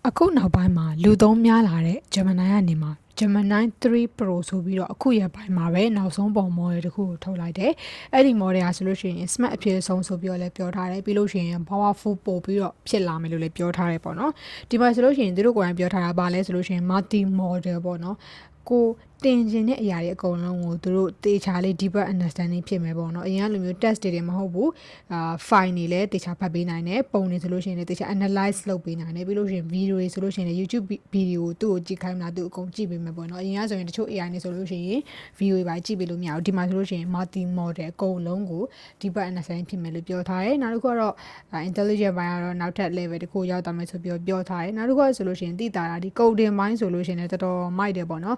အခုနောက်ပိုင်းမှာလူသုံးများလာတဲ့ Gemini ကနေမှာ Gemini 3 Pro ဆိုပြီးတော့အခုရပိုင်းမှာပဲနောက်ဆုံးပုံ model တစ်ခုကိုထုတ်လိုက်တယ်။အဲ့ဒီ model ကဆိုလို့ရှိရင် smart အဖြစ်ဆုံးဆိုပြီးတော့လည်းပြောထားတယ်ပြီးလို့ရှိရင် powerful ပို့ပြီးတော့ဖြစ်လာမယ်လို့လည်းပြောထားတယ်ပေါ့နော်။ဒီမှာဆိုလို့ရှိရင်သူတို့ကိုယ်တိုင်ပြောထားတာပါလဲဆိုလို့ရှိရင် multi model ပေါ့နော်။ကိုတင်ကျင်တဲ့အရာတွေအကုန်လုံးကိုသူတို့တေချာလေး deeper understanding ဖြစ်မယ်ပေါ့နော်အရင်ကလိုမျိုး test တွေမဟုတ်ဘူးfile တွေလည်းတေချာဖတ်ပေးနိုင်တယ်ပုံတွေဆိုလို့ရှိရင်လည်းတေချာ analyze လုပ်ပေးနိုင်တယ်ပြီးလို့ရှိရင် video တွေဆိုလို့ရှိရင်လည်း YouTube video ကိုသူ့ကိုကြည့်ခိုင်းတာသူအကုန်ကြည့်ပေးမယ်ပေါ့နော်အရင်ကဆိုရင်တချို့ AI တွေဆိုလို့ရှိရင် video တွေပါကြည့်ပေးလို့မရဘူးဒီမှာဆိုလို့ရှိရင် multi model အကုန်လုံးကို deeper understanding ဖြစ်မယ်လို့ပြောထားတယ်နောက်တစ်ခုကတော့ intelligent ဘိုင်းကတော့နောက်ထပ် level တစ်ခုရောက်သွားမယ်ဆိုပြီးပြောထားတယ်နောက်တစ်ခုကဆိုလို့ရှိရင်သိတာဒီ coding ဘိုင်းဆိုလို့ရှိရင်လည်းတော်တော်မိုက်တယ်ပေါ့နော်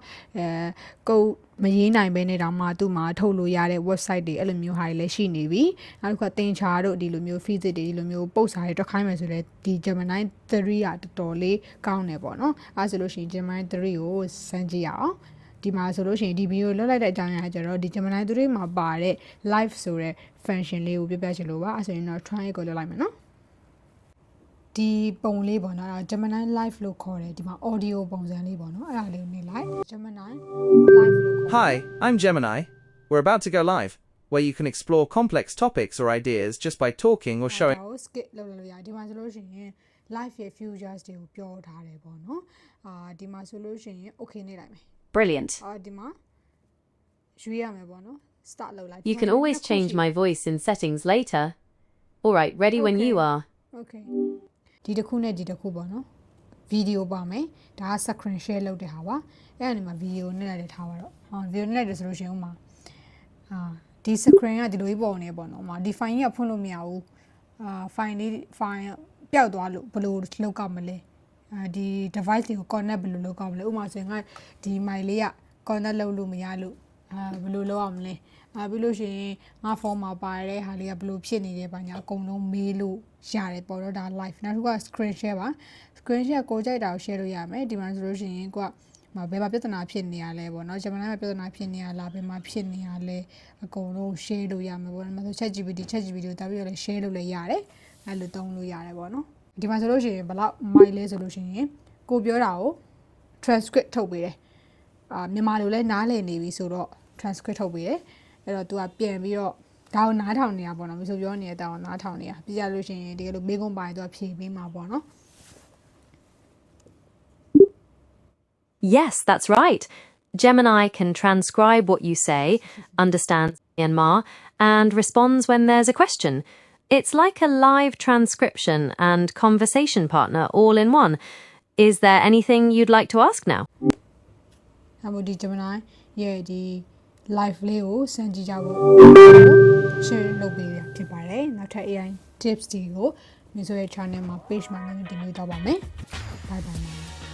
ကိုမရေးနိုင်ဘဲနဲ့တောင်မှသူ့မှာထုတ်လို့ရတဲ့ website တွေအဲ့လိုမျိုးဟာတွေလည်းရှိနေပြီနောက်တစ်ခါသင်ချာတို့ဒီလိုမျိုး physics တွေဒီလိုမျိုးပုတ်စာတွေတွက်ခိုင်းမယ်ဆိုလည်းဒီ Gemini 3ကတော်တော်လေးကောင်းတယ်ပေါ့နော်အဲ့ဆိုလို့ရှိရင် Gemini 3ကိုစမ်းကြည့်ရအောင်ဒီမှာဆိုလို့ရှိရင်ဒီ video လွှတ်လိုက်တဲ့အကြောင်းအရာကျတော့ဒီ Gemini 3မှာပါတဲ့ live ဆိုတဲ့ function လေးကိုပြပြချင်လို့ပါအဲ့ဆိုရင်တော့ try ကိုလုပ်လိုက်မယ်နော်ဒီပုံလေးပေါ့နော် Gemini live လို့ခေါ်တယ်ဒီမှာ audio ပုံစံလေးပေါ့နော်အဲ့ဒါလေးကိုနေလိုက် Gemini live လို့ခေါ် Hi, I'm Gemini. We're about to go live, where you can explore complex topics or ideas just by talking or showing. skip လုပ်လို့ရဒီမှာဆိုလို့ရှိရင် live ရဲ့ futures တွေကိုပြောထားတယ်ပေါ့နော်ဒီမှာဆိုလို့ရှိရင် okay နေလိုက်မယ် Brilliant. ဒီမှာရွေးရမယ်ပေါ့နော် start လုပ်လိုက် You can always change my voice in settings later. All right, ready when you are. okay ဒီတစ်ခုနဲ့ဒီတစ်ခုပေါ့နော် video ပါမယ်ဒါက screen share လုပ်တဲ့ဟာပါအဲ့ဒါနေမှာ video နဲ့လည်းထားပါတော့video နဲ့လည်းဆိုလို့ရှိရင်ဥမာဒီ screen ကဒီလိုကြီးပုံနေပေါ့နော်ဥမာဒီ file ကြီးကဖွင့်လို့မရဘူးfile လေး file ပျောက်သွားလို့ဘယ်လိုလုပ်ကောက်မလဲဒီ device တွေကို connect ဘယ်လိုလုပ်ကောက်မလဲဥမာဆိုရင်ကဒီ mic လေးက connect လုပ်လို့မရလို့ဘယ်လိုလုပ်အောင်မလဲပြီးလို့ရှိရင်ငါဖုန်းမှာပါတဲ့ဟာလေးကဘယ်လိုဖြစ်နေလဲဘာညာအကုန်လုံးမေးလို့ရတယ်ပေါ့တော့ဒါ live နောက်တစ်ခုက screen share ပါ screen share ကိုကြိုက်တာကို share လို့ရမယ်ဒီမှာဆိုလို့ရှိရင်ကိုကဘယ်မှာပြဿနာဖြစ်နေရလဲပေါ့နော် Gemini မှာပြဿနာဖြစ်နေရလားဘယ်မှာဖြစ်နေရလဲအကုန်လုံး share လို့ရမယ်ပေါ့နော်ဆို ChatGPT ကိုတာပြီးတော့လည်း share လုပ်လည်းရတယ်အဲ့လိုသုံးလို့ရတယ်ပေါ့နော်ဒီမှာဆိုလို့ရှိရင်ဘယ်လောက်မိုက်လဲဆိုလို့ရှိရင်ကိုပြောတာကို transcript ထုတ်ပေးတယ်မြန်မာလိုလည်းနားလည်နေပြီဆိုတော့ transcript ထုတ်ပေးတယ်အဲ့တော့ तू ကပြန်ပြီးတော့ဒါကိုနားထောင်နေတာပေါ့နော်မဆိုပြောနေတဲ့တောင်နားထောင်နေတာပြကြလို့ရှိရင်တကယ်လို့မေးခွန်းပါတယ် तू ကဖြေပေးမှာပေါ့နော် Yes, that's right. Gemini can transcribe what you say, understands Myanmar, and responds when there's a question. It's like a live transcription and conversation partner all in one. Is there anything you'd like to ask now? ဒီ Gemini ရဲ့ဒီ live လေးကိုစမ်းကြည့်ကြဖို့ share လုပ်ပေးရဖြစ်ပါတယ်နောက်ထပ် AI tips တွေကိုမျိုးဆိုရဲ့ channel မှာ page မှာလည်းတင်ပြတော့ပါမယ် bye bye